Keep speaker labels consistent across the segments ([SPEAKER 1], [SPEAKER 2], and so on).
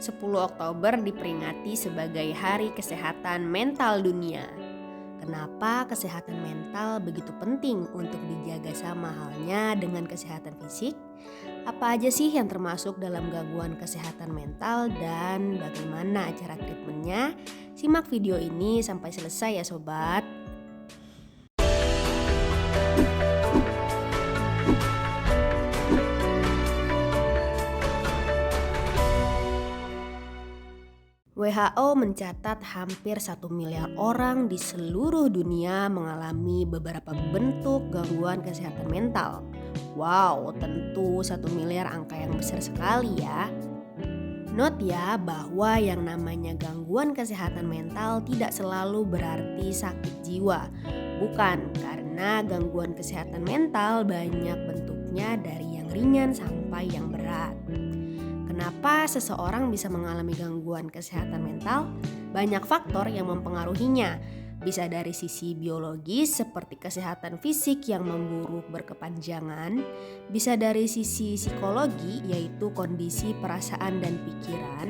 [SPEAKER 1] 10 Oktober diperingati sebagai Hari Kesehatan Mental Dunia. Kenapa kesehatan mental begitu penting untuk dijaga sama halnya dengan kesehatan fisik? Apa aja sih yang termasuk dalam gangguan kesehatan mental dan bagaimana cara treatmentnya? Simak video ini sampai selesai ya sobat. WHO mencatat hampir 1 miliar orang di seluruh dunia mengalami beberapa bentuk gangguan kesehatan mental. Wow, tentu 1 miliar angka yang besar sekali ya. Note ya bahwa yang namanya gangguan kesehatan mental tidak selalu berarti sakit jiwa. Bukan, karena gangguan kesehatan mental banyak bentuknya dari yang ringan sampai yang berat. Kenapa seseorang bisa mengalami gangguan kesehatan mental? Banyak faktor yang mempengaruhinya. Bisa dari sisi biologis seperti kesehatan fisik yang memburuk berkepanjangan, bisa dari sisi psikologi yaitu kondisi perasaan dan pikiran,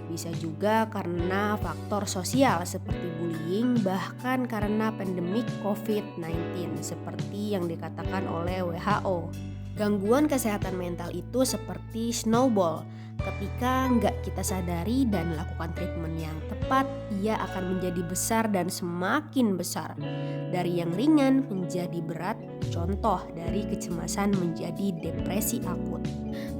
[SPEAKER 1] bisa juga karena faktor sosial seperti bullying, bahkan karena pandemik COVID-19 seperti yang dikatakan oleh WHO. Gangguan kesehatan mental itu seperti snowball. Ketika nggak kita sadari dan lakukan treatment yang tepat, ia akan menjadi besar dan semakin besar. Dari yang ringan menjadi berat, contoh dari kecemasan menjadi depresi akut.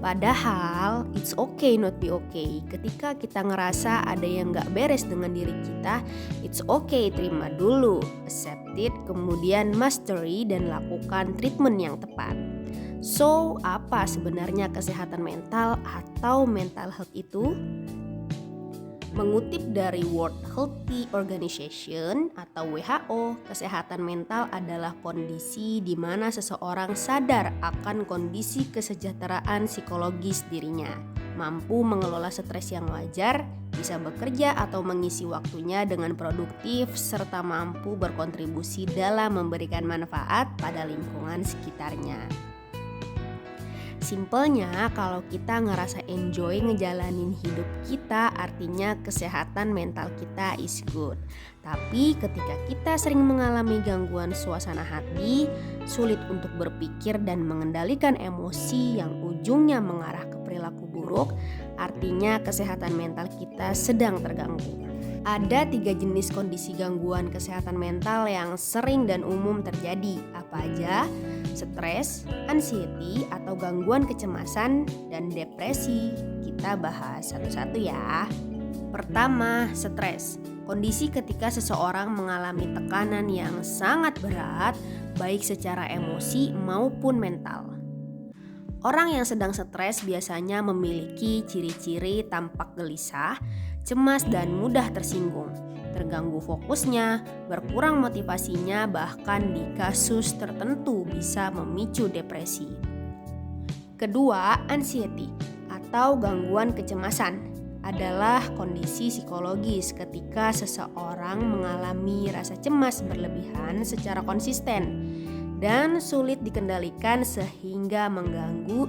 [SPEAKER 1] Padahal it's okay not be okay. Ketika kita ngerasa ada yang nggak beres dengan diri kita, it's okay, terima dulu, accept it, kemudian mastery dan lakukan treatment yang tepat. So, apa sebenarnya kesehatan mental atau mental health itu? Mengutip dari World Health Organization atau WHO, kesehatan mental adalah kondisi di mana seseorang sadar akan kondisi kesejahteraan psikologis dirinya, mampu mengelola stres yang wajar, bisa bekerja atau mengisi waktunya dengan produktif, serta mampu berkontribusi dalam memberikan manfaat pada lingkungan sekitarnya. Simpelnya, kalau kita ngerasa enjoy ngejalanin hidup kita, artinya kesehatan mental kita is good. Tapi ketika kita sering mengalami gangguan suasana hati, sulit untuk berpikir dan mengendalikan emosi yang ujungnya mengarah ke perilaku buruk, artinya kesehatan mental kita sedang terganggu. Ada 3 jenis kondisi gangguan kesehatan mental yang sering dan umum terjadi. Apa aja? Stres, anxiety atau gangguan kecemasan, dan depresi. Kita bahas satu-satu ya. Pertama, stres. Kondisi ketika seseorang mengalami tekanan yang sangat berat, baik secara emosi maupun mental. Orang yang sedang stres biasanya memiliki ciri-ciri tampak gelisah, cemas dan mudah tersinggung, terganggu fokusnya, berkurang motivasinya, bahkan di kasus tertentu bisa memicu depresi. Kedua, anxiety atau gangguan kecemasan adalah kondisi psikologis ketika seseorang mengalami rasa cemas berlebihan secara konsisten dan sulit dikendalikan sehingga mengganggu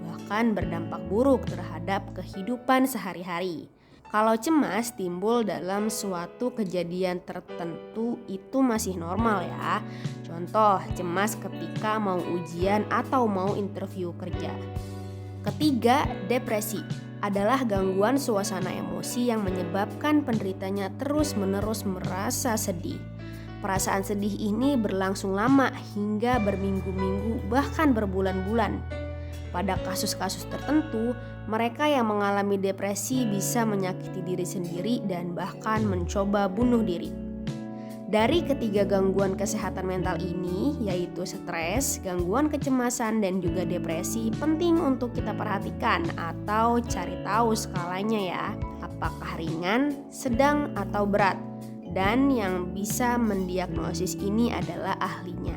[SPEAKER 1] bahkan berdampak buruk terhadap kehidupan sehari-hari. Kalau cemas timbul dalam suatu kejadian tertentu itu masih normal ya. Contoh, cemas ketika mau ujian atau mau interview kerja. Ketiga, depresi adalah gangguan suasana emosi yang menyebabkan penderitanya terus-menerus merasa sedih. Perasaan sedih ini berlangsung lama hingga berminggu-minggu bahkan berbulan-bulan. Pada kasus-kasus tertentu, mereka yang mengalami depresi bisa menyakiti diri sendiri dan bahkan mencoba bunuh diri. Dari ketiga gangguan kesehatan mental ini, yaitu stres, gangguan kecemasan, dan juga depresi, penting untuk kita perhatikan atau cari tahu skalanya ya. Apakah ringan, sedang, atau berat? Dan yang bisa mendiagnosis ini adalah ahlinya.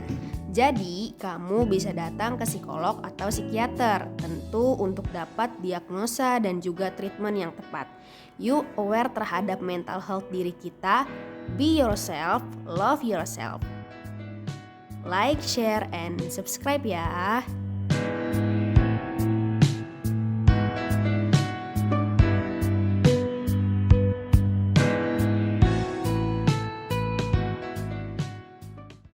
[SPEAKER 1] Jadi, kamu bisa datang ke psikolog atau psikiater, tentu untuk dapat diagnosa dan juga treatment yang tepat. You aware terhadap mental health diri kita, be yourself, love yourself. Like, share, and subscribe ya.